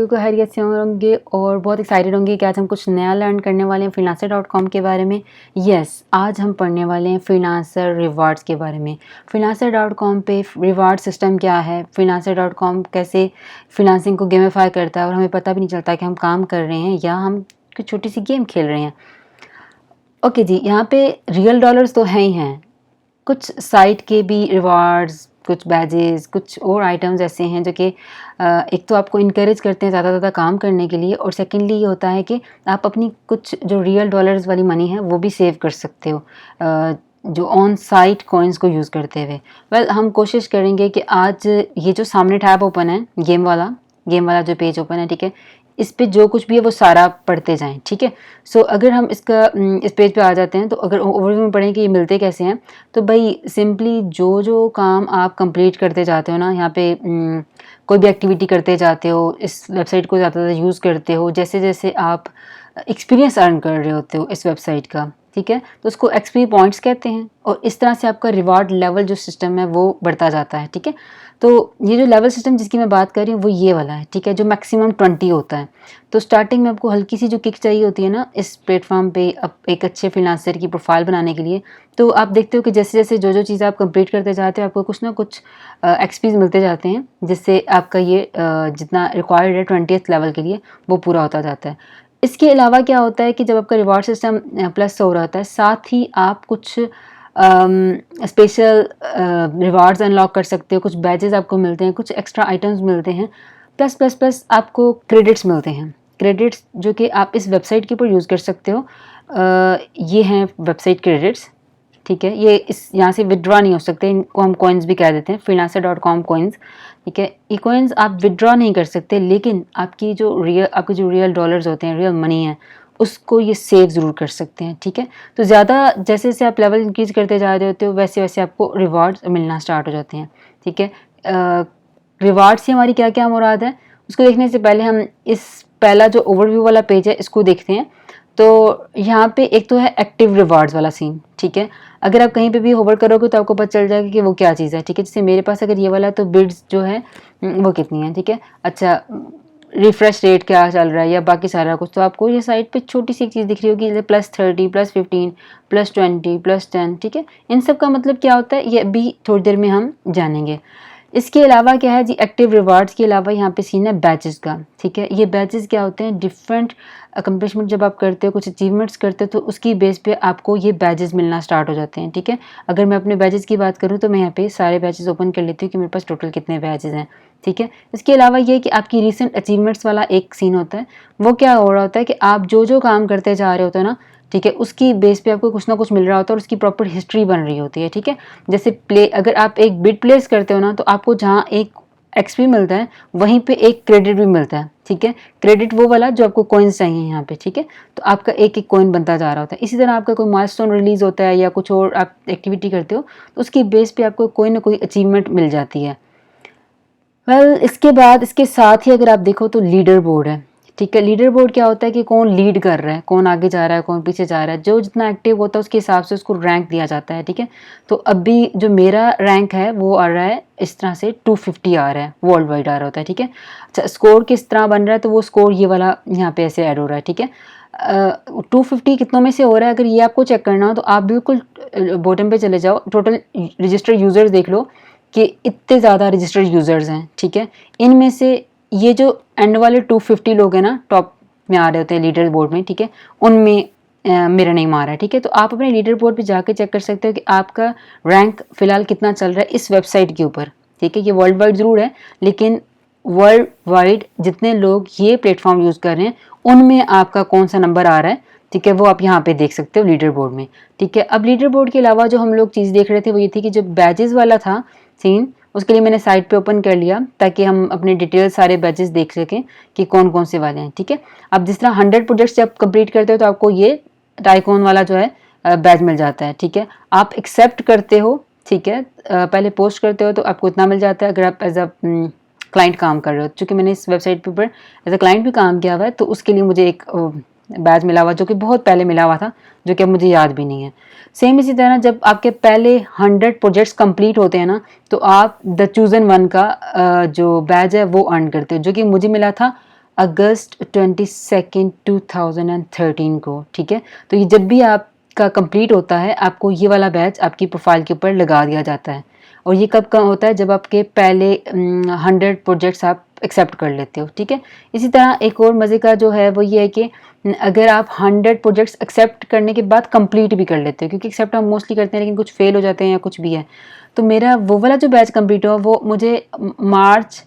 बिल्कुल खैरियत से होंगे और बहुत एक्साइटेड होंगे कि आज हम कुछ नया लर्न करने वाले हैं freelancer.com के बारे में। आज हम पढ़ने वाले हैं फ्रीलांसर रिवार्ड्स के बारे में। freelancer.com पे रिवार्ड सिस्टम क्या है, freelancer.com कैसे फ्रीलांसिंग को गेमिफाई करता है और हमें पता भी नहीं चलता कि हम काम कर रहे हैं या हम कुछ छोटी सी गेम खेल रहे हैं। ओके जी, यहाँ पे रियल डॉलर्स तो हैं ही हैं, कुछ साइट के भी रिवार्ड्स, कुछ बैजेस, कुछ और आइटम्स ऐसे हैं जो कि एक तो आपको इनकरेज करते हैं ज़्यादा काम करने के लिए, और सेकेंडली ये होता है कि आप अपनी कुछ जो रियल डॉलर्स वाली मनी है वो भी सेव कर सकते हो जो ऑन साइट कॉइन्स को यूज़ करते हुए। हम कोशिश करेंगे कि आज ये जो सामने टैब ओपन है, गेम वाला जो पेज ओपन है, ठीक है, इस पे जो कुछ भी है वो सारा पढ़ते जाएं, ठीक है। सो अगर हम इस पेज पे आ जाते हैं तो अगर ओवरव्यू में पढ़ें कि ये मिलते कैसे हैं, तो भाई सिंपली जो काम आप कंप्लीट करते जाते हो ना, यहाँ पे कोई भी एक्टिविटी करते जाते हो, इस वेबसाइट को ज़्यादा यूज़ करते हो, जैसे जैसे आप एक्सपीरियंस अर्न कर रहे होते हो इस वेबसाइट का, ठीक है, तो उसको एक्सपी पॉइंट्स कहते हैं, और इस तरह से आपका रिवार्ड लेवल जो सिस्टम है वो बढ़ता जाता है, ठीक है। तो ये जो लेवल सिस्टम जिसकी मैं बात कर रही हूँ वो ये वाला है, ठीक है, जो मैक्सिमम 20 होता है। तो स्टार्टिंग में आपको हल्की सी जो किक चाहिए होती है ना इस प्लेटफॉर्म पे एक अच्छे फ्रीलांसर की प्रोफाइल बनाने के लिए, तो आप देखते हो कि जैसे जैसे जो चीज़ें आप कंप्लीट करते जाते हो आपको कुछ ना कुछ एक्सपीज मिलते जाते हैं, जिससे आपका ये जितना रिक्वायर्ड है 20th लेवल के लिए वो पूरा होता जाता है। इसके अलावा क्या होता है कि जब आपका रिवार्ड सिस्टम प्लस हो रहा होता है, साथ ही आप कुछ स्पेशल रिवार्ड्स अनलॉक कर सकते हो, कुछ बैजेस आपको मिलते हैं, कुछ एक्स्ट्रा आइटम्स मिलते हैं, प्लस प्लस प्लस आपको क्रेडिट्स मिलते हैं। क्रेडिट्स जो कि आप इस वेबसाइट के ऊपर यूज़ कर सकते हो। ये हैं वेबसाइट क्रेडिट्स, ठीक है, ये इस यहाँ से विड्रॉ नहीं हो सकते, इनको हम कॉइन्स भी कह देते हैं, freelancer.com कॉइन्स, ठीक है। ये कॉइन्स आप विड्रॉ नहीं कर सकते, लेकिन आपके जो रियल डॉलर्स होते हैं, रियल मनी है, उसको ये सेव ज़रूर कर सकते हैं, ठीक है। तो ज़्यादा जैसे जैसे आप लेवल इंक्रीज करते जा रहे होते हो वैसे वैसे आपको रिवार्ड्स मिलना स्टार्ट हो जाते हैं, ठीक है। रिवार्ड से हमारी क्या क्या मुराद है उसको देखने से पहले हम इस पहला जो ओवरव्यू वाला पेज है इसको देखते हैं। तो यहाँ पे एक तो है एक्टिव रिवार्ड्स वाला सीन, ठीक है। अगर आप कहीं पे भी होवर करोगे तो आपको पता चल जाएगा कि वो क्या चीज़ है, ठीक है। जैसे मेरे पास अगर ये वाला है तो बिड्स जो है वो कितनी है, ठीक है। अच्छा, रिफ्रेश रेट क्या चल रहा है या बाकी सारा कुछ, तो आपको ये साइट पे छोटी सी एक चीज़ दिख रही होगी, जैसे +30, +15, +20, +10, ठीक है। इन सब का मतलब क्या होता है ये अभी थोड़ी देर में हम जानेंगे। इसके अलावा क्या है जी, एक्टिव रिवार्ड्स के अलावा यहाँ पे सीन है बैचेस का, ठीक है। ये बैचेस क्या होते हैं, डिफरेंट अकम्पलिशमेंट जब आप करते हो, कुछ अचीवमेंट्स करते हो, तो उसकी बेस पे आपको ये बैचेस मिलना स्टार्ट हो जाते हैं, ठीक है। अगर मैं अपने बैचेस की बात करूँ तो मैं यहाँ पे सारे बैचेस ओपन कर लेती हूँ कि मेरे पास टोटल कितने बैचेस हैं, ठीक है। इसके अलावा ये कि आपकी रिसेंट अचीवमेंट्स वाला एक सीन होता है, वो क्या हो रहा होता है कि आप जो काम करते जा रहे होते हो ना, ठीक है, उसकी बेस पे आपको कुछ ना कुछ मिल रहा होता है और उसकी प्रॉपर हिस्ट्री बन रही होती है, ठीक है। जैसे अगर आप एक बिड प्लेस करते हो ना, तो आपको जहाँ एक एक्सपी मिलता है वहीं पे एक क्रेडिट भी मिलता है, ठीक है। क्रेडिट वो वाला जो आपको कॉइन्स चाहिए यहाँ पे, ठीक है। तो आपका एक एक कॉइन बनता जा रहा होता है। इसी तरह आपका कोई माइलस्टोन रिलीज होता है या कुछ और आप एक्टिविटी करते हो तो उसकी बेस पे आपको कोई ना कोई अचीवमेंट मिल जाती है। इसके बाद इसके साथ ही अगर आप देखो तो लीडर बोर्ड है, ठीक है। लीडर बोर्ड क्या होता है कि कौन लीड कर रहा है, कौन आगे जा रहा है, कौन पीछे जा रहा है, जो जितना एक्टिव होता है उसके हिसाब से उसको रैंक दिया जाता है, ठीक है। तो अभी जो मेरा रैंक है वो आ रहा है इस तरह से 250 आ रहा है, वर्ल्ड वाइड आ रहा होता है, ठीक है। अच्छा, स्कोर किस तरह बन रहा है, तो वो स्कोर ये वाला यहाँ पे ऐसे ऐड हो रहा है, ठीक है। 250 कितनों में से हो रहा है, अगर ये आपको चेक करना हो तो आप बिल्कुल बॉटम पे चले जाओ, टोटल रजिस्टर्ड यूजर्स देख लो कि इतने ज़्यादा रजिस्टर्ड यूज़र्स हैं, ठीक है। इनमें से ये जो एंड वाले 250 लोग हैं ना, टॉप में आ रहे होते हैं लीडर बोर्ड में, ठीक है, उनमें मेरा नेम आ रहा है, ठीक है। तो आप अपने लीडर बोर्ड पे जाके चेक कर सकते हो कि आपका रैंक फ़िलहाल कितना चल रहा है इस वेबसाइट के ऊपर, ठीक है। ये वर्ल्ड वाइड ज़रूर है, लेकिन वर्ल्ड वाइड जितने लोग ये प्लेटफॉर्म यूज़ कर रहे हैं उनमें आपका कौन सा नंबर आ रहा है, ठीक है, वो आप यहाँ पे देख सकते हो लीडर बोर्ड में, ठीक है। अब लीडर बोर्ड के अलावा जो हम लोग चीज़ देख रहे थे वो ये थी कि जो बैजेस वाला था सीन, उसके लिए मैंने साइट पे ओपन कर लिया ताकि हम अपने डिटेल सारे बैचेस देख सकें कि कौन कौन से वाले हैं, ठीक है। अब जिस तरह 100 प्रोजेक्ट्स जब कंप्लीट करते हो तो आपको ये टाइकॉन वाला जो है बैच मिल जाता है, ठीक है। आप एक्सेप्ट करते हो, ठीक है, पहले पोस्ट करते हो तो आपको इतना मिल जाता है। अगर आप एज अ क्लाइंट काम कर रहे हो, चूँकि मैंने इस वेबसाइट पे ऊपर एज अ क्लाइंट भी काम किया हुआ है, तो उसके लिए मुझे एक बैच मिला हुआ जो कि बहुत पहले मिला हुआ था, जो कि अब मुझे याद भी नहीं है। सेम इसी तरह जब आपके पहले 100 प्रोजेक्ट्स कंप्लीट होते हैं ना, तो आप द चूजन वन का जो बैच है वो अर्न करते हो, जो कि मुझे मिला था अगस्त 22 2013 को, ठीक है। तो ये जब भी आपका कंप्लीट होता है आपको ये वाला बैच आपकी प्रोफाइल के ऊपर लगा दिया जाता है। और ये कब होता है, जब आपके पहले 100 प्रोजेक्ट्स आप एक्सेप्ट कर लेते हो, ठीक है। इसी तरह एक और मज़े का जो है वो ये है कि अगर आप 100 प्रोजेक्ट्स एक्सेप्ट करने के बाद कंप्लीट भी कर लेते हो, क्योंकि एक्सेप्ट हम मोस्टली करते हैं लेकिन कुछ फेल हो जाते हैं या कुछ भी है, तो मेरा वो वाला जो बैच कंप्लीट हुआ वो मुझे मार्च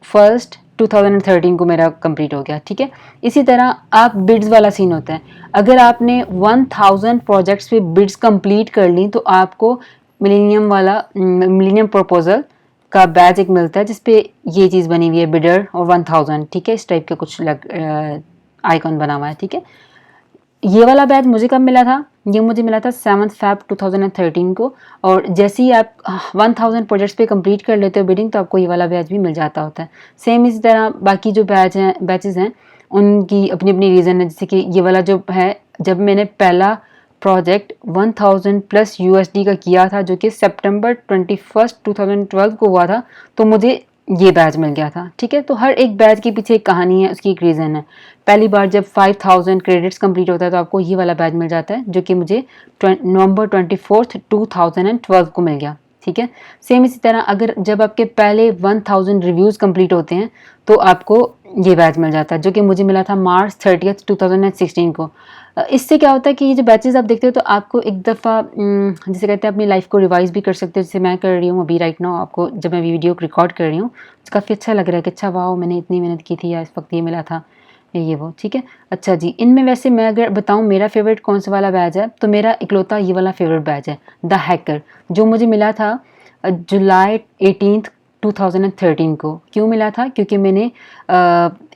1 2013 को मेरा कंप्लीट हो गया, ठीक है। इसी तरह आप बिड्स वाला सीन होता है, अगर आपने 1000 प्रोजेक्ट्स पे बिड्स कंप्लीट कर ली तो आपको मिलेनियम प्रपोजल का बैच एक मिलता है जिसपे ये चीज़ बनी हुई है, बिडर और 1000, ठीक है। इस टाइप का कुछ आइकॉन बना हुआ है, ठीक है। ये वाला बैच मुझे कब मिला था, ये मुझे मिला था 7 Feb 2013 को। और जैसे ही आप 1000 प्रोजेक्ट्स पे कंप्लीट कर लेते हो बिडिंग, तो आपको ये वाला बैच भी मिल जाता होता है। सेम इसी तरह बाकी जो बैचेस हैं उनकी अपनी अपनी रीज़न है। जैसे कि ये वाला जो है, जब मैंने पहला प्रोजेक्ट 1000 प्लस USD का किया था जो कि सितंबर 21 2012 को हुआ था, तो मुझे ये बैच मिल गया था, ठीक है। तो हर एक बैच के पीछे एक कहानी है, उसकी एक रीज़न है। पहली बार जब 5000 क्रेडिट्स कंप्लीट होता है तो आपको ये वाला बैच मिल जाता है जो कि मुझे नवंबर 24 2012 को मिल गया, ठीक है। सेम इसी तरह अगर जब आपके पहले 1000 रिव्यूज़ कंप्लीट होते हैं तो आपको ये बैच मिल जाता है जो कि मुझे मिला था मार्च 30 2016 को। इससे क्या होता है कि ये जो बैचेस आप देखते हो तो आपको एक दफ़ा जिसे कहते हैं अपनी लाइफ को रिवाइज भी कर सकते हो, जैसे मैं कर रही हूँ अभी राइट नाउ। आपको जब मैं वीडियो रिकॉर्ड कर रही हूँ काफ़ी अच्छा लग रहा है कि अच्छा वाह मैंने इतनी मेहनत की थी या इस वक्त ये मिला था, ये वो, ठीक है। अच्छा जी, इनमें वैसे मैं अगर बताऊँ मेरा फेवरेट कौन सा वाला बैच है, तो मेरा इकलौता ये वाला फेवरेट बैच है, द हैकर, जो मुझे मिला था जुलाई 18 2013 को। क्यों मिला था, क्योंकि मैंने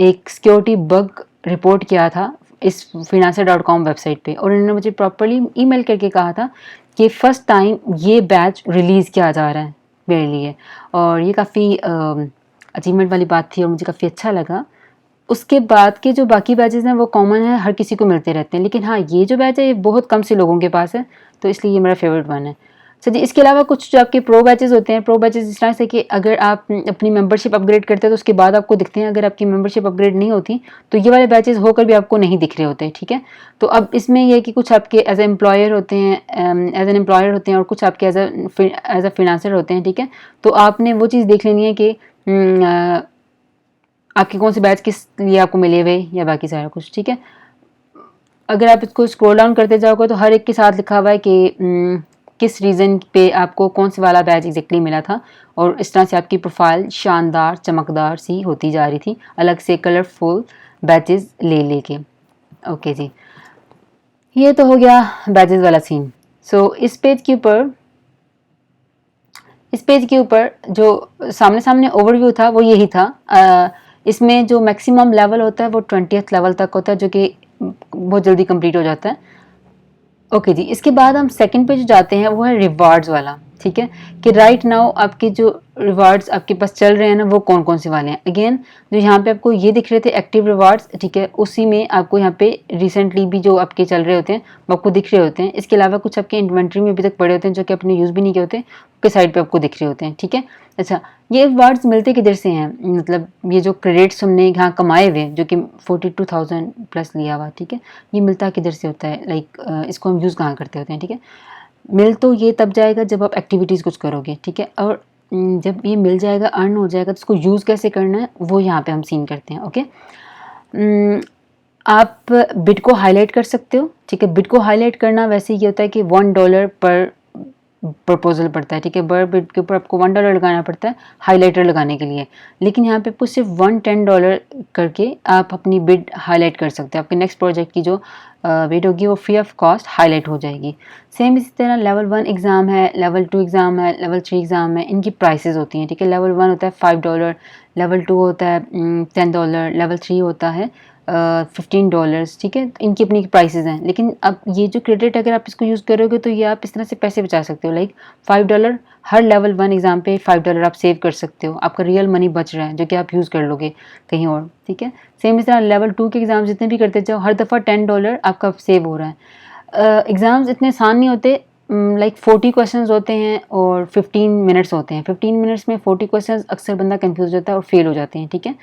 एक सिक्योरिटी बग रिपोर्ट किया था इस financier.com वेबसाइट पे, और उन्होंने मुझे प्रॉपर्ली ईमेल करके कहा था कि फ़र्स्ट टाइम ये बैच रिलीज़ किया जा रहा है मेरे लिए, और ये काफ़ी अचीवमेंट वाली बात थी और मुझे काफ़ी अच्छा लगा। उसके बाद के जो बाकी बैचेस हैं वो कॉमन है, हर किसी को मिलते रहते हैं, लेकिन हाँ ये जो बैच है ये बहुत कम से लोगों के पास है, तो इसलिए ये मेरा फेवरेट वन है। अच्छा जी, इसके अलावा कुछ जो आपके प्रो बैचेस होते हैं, प्रो बैचेस इस तरह से कि अगर आप अपनी मेंबरशिप अपग्रेड करते हैं तो उसके बाद आपको दिखते हैं, अगर आपकी मेंबरशिप अपग्रेड नहीं होती तो ये वाले बैचेस होकर भी आपको नहीं दिख रहे होते, ठीक है। तो अब इसमें यह है कि कुछ आपके एज एम्प्लॉयर होते हैं, एज एन एम्प्लॉयर होते हैं, और कुछ आपके एज अ फिनांसर होते हैं, ठीक है। तो आपने वो चीज़ देख लेनी है कि आपके कौन से बैच किस लिए आपको मिले हुए या बाकी सारा कुछ, ठीक है। अगर आप इसको स्क्रॉल डाउन करते जाओगे तो हर एक के साथ लिखा हुआ है कि किस रीज़न पे आपको कौन से वाला बैच एग्जैक्टली मिला था, और इस तरह से आपकी प्रोफाइल शानदार चमकदार सी होती जा रही थी, अलग से कलरफुल बैचेस ले लेके। ओके जी, ये तो हो गया बैचेस वाला सीन। सो इस पेज के ऊपर जो सामने सामने ओवरव्यू था वो यही था। इसमें जो मैक्सिमम लेवल होता है वो 20th लेवल तक होता है, जो कि बहुत जल्दी कंप्लीट हो जाता है। ओके जी, इसके बाद हम सेकंड पे जो जाते हैं वो है रिवार्ड्स वाला, ठीक है। कि राइट नाउ आपके जो रिवार्ड्स आपके पास चल रहे हैं ना वो कौन कौन से वाले हैं। अगेन जो यहाँ पे आपको ये दिख रहे थे एक्टिव रिवार्ड्स, ठीक है, उसी में आपको यहाँ पे रिसेंटली भी जो आपके चल रहे होते हैं वो आपको दिख रहे होते हैं। इसके अलावा कुछ आपके इन्वेंट्री में अभी तक पड़े होते हैं जो कि आपने यूज़ भी नहीं किए होते, उसके साइड पे आपको दिख रहे होते हैं, ठीक है। अच्छा, ये रिवार्ड्स मिलते किधर से हैं, मतलब ये जो क्रेडिट्स हमने यहाँ कमाए हुए जो कि 42,000 प्लस लिया हुआ, ठीक है, ये मिलता किधर से होता है, लाइक इसको हम यूज़ कहाँ करते होते हैं, ठीक है। मिल तो ये तब जाएगा जब आप एक्टिविटीज़ कुछ करोगे, ठीक है। और जब ये मिल जाएगा, अर्न हो जाएगा, तो उसको यूज़ कैसे करना है वो यहाँ पे हम सीन करते हैं। ओके, आप बिट को हाईलाइट कर सकते हो, ठीक है। बिट को हाईलाइट करना वैसे ये होता है कि $1 पर प्रपोजल पड़ता है, ठीक है। बर बिट के ऊपर आपको $1 लगाना पड़ता है हाईलाइटर लगाने के लिए, लेकिन यहाँ पे आपको सिर्फ $110 करके आप अपनी बिड हाईलाइट कर सकते हैं। आपके नेक्स्ट प्रोजेक्ट की जो बिड होगी वो फ्री ऑफ कॉस्ट हाईलाइट हो जाएगी। सेम इसी तरह लेवल 1 एग्ज़ाम है, लेवल 2 एग्ज़ाम है, लेवल 3 एग्ज़ाम है, इनकी प्राइसेस होती हैं, ठीक है। लेवल 1 होता है $5, लेवल 2 होता है $10, लेवल 3 होता है $15, ठीक है। तो इनकी अपनी प्राइसेस हैं, लेकिन अब ये जो क्रेडिट अगर आप इसको यूज़ करोगे तो ये आप इस तरह से पैसे बचा सकते हो, लाइक $5 हर लेवल 1 एग्ज़ाम पे $5 आप सेव कर सकते हो, आपका रियल मनी बच रहा है जो कि आप यूज़ कर लोगे कहीं और, ठीक है। सेम इस तरह लेवल 2 के एग्ज़ाम जितने भी करते जाओ हर दफ़ा $10 आपका सेव हो रहा है। एग्ज़ाम्स इतने आसान नहीं होते, लाइक 40 क्वेश्चंस होते हैं और 15 मिनट्स होते हैं। 15 मिनट्स में 40 क्वेश्चंस अक्सर बंदा कंफ्यूज होता है और फेल हो जाते हैं, ठीक है।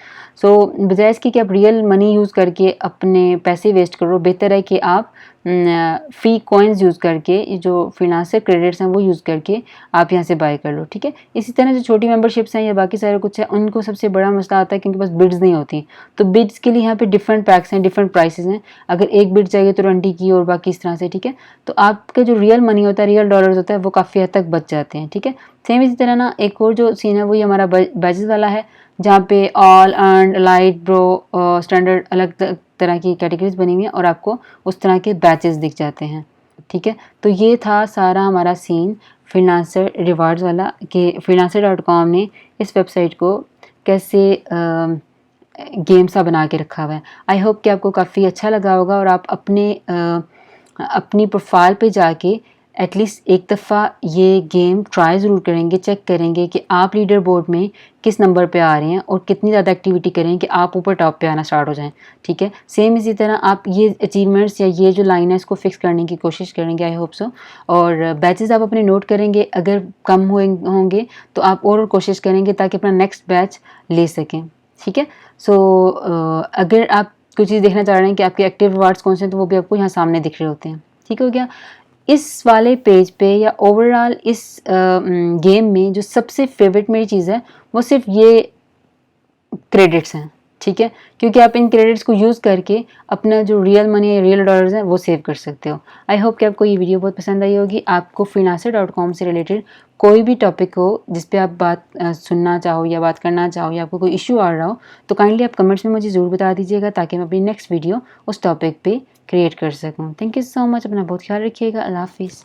सो बजाय इसकी कि आप रियल मनी यूज़ करके अपने पैसे वेस्ट करो, बेहतर है कि आप फ़्री कॉइन्स यूज़ करके, ये जो फ्रीलांसर क्रेडिट्स हैं वो यूज़ करके आप यहाँ से बाय कर लो, ठीक है। इसी तरह जो छोटी मेंबरशिप्स हैं या बाकी सारे कुछ है, उनको सबसे बड़ा मसला आता है कि उनके पास बिड्स नहीं होती। तो बिड्स के लिए यहाँ पे डिफरेंट पैक्स हैं, डिफरेंट प्राइसेस हैं। अगर एक बिड चाहिए तो 20 की और बाकी इस तरह से, ठीक है। तो आपका जो रियल मनी होता है, रियल डॉलर्स होता है, वो काफ़ी हद तक बच जाते हैं, ठीक है। सेम इसी तरह ना एक और जो सीन है वो ये हमारा बैचेस वाला है, जहाँ पे all earn, light, bro, standard, अलग तरह की कैटेगरीज बनी हुई हैं और आपको उस तरह के बैचेस दिख जाते हैं, ठीक है। तो ये था सारा हमारा सीन फ्रीलांसर रिवार्ड्स वाला, कि freelancer.com ने इस वेबसाइट को कैसे गेम सा बना के रखा हुआ है। आई होप कि आपको काफ़ी अच्छा लगा होगा और आप अपनी प्रोफाइल पे जाके एटलीस्ट एक दफ़ा ये गेम ट्राई ज़रूर करेंगे, चेक करेंगे कि आप लीडर बोर्ड में किस नंबर पे आ रहे हैं और कितनी ज़्यादा एक्टिविटी करें कि आप ऊपर टॉप पे आना स्टार्ट हो जाएं, ठीक है। सेम इसी तरह आप ये अचीवमेंट्स या ये जो लाइन है इसको फिक्स करने की कोशिश करेंगे, आई होप सो। और बैचेस आप अपने नोट करेंगे, अगर कम होंगे तो आप और कोशिश करेंगे ताकि अपना नेक्स्ट बैच ले सकें, ठीक है। सो अगर आप कुछ चीज़ देखना चाह रहे हैं कि आपके एक्टिव रिवार्ड्स कौन से हैं, तो वो भी आपको यहाँ सामने दिख रहे होते हैं, ठीक हो गया। इस वाले पेज पे या ओवरऑल इस गेम में जो सबसे फेवरेट मेरी चीज़ है वो सिर्फ ये क्रेडिट्स हैं, ठीक है। क्योंकि आप इन क्रेडिट्स को यूज़ करके अपना जो रियल मनी या रियल डॉलर्स हैं वो सेव कर सकते हो। आई होप कि आपको ये वीडियो बहुत पसंद आई होगी। आपको freelancer.com से रिलेटेड कोई भी टॉपिक हो जिस पे आप बात सुनना चाहो या बात करना चाहो या आपको कोई इशू आ रहा हो, तो काइंडली आप कमेंट्स में मुझे ज़रूर बता दीजिएगा ताकि मैं अपनी नेक्स्ट वीडियो उस टॉपिक पे क्रिएट कर सकूँ। Thank you so much. अपना बहुत ख्याल रखिएगा। अल्लाह हाफिज़।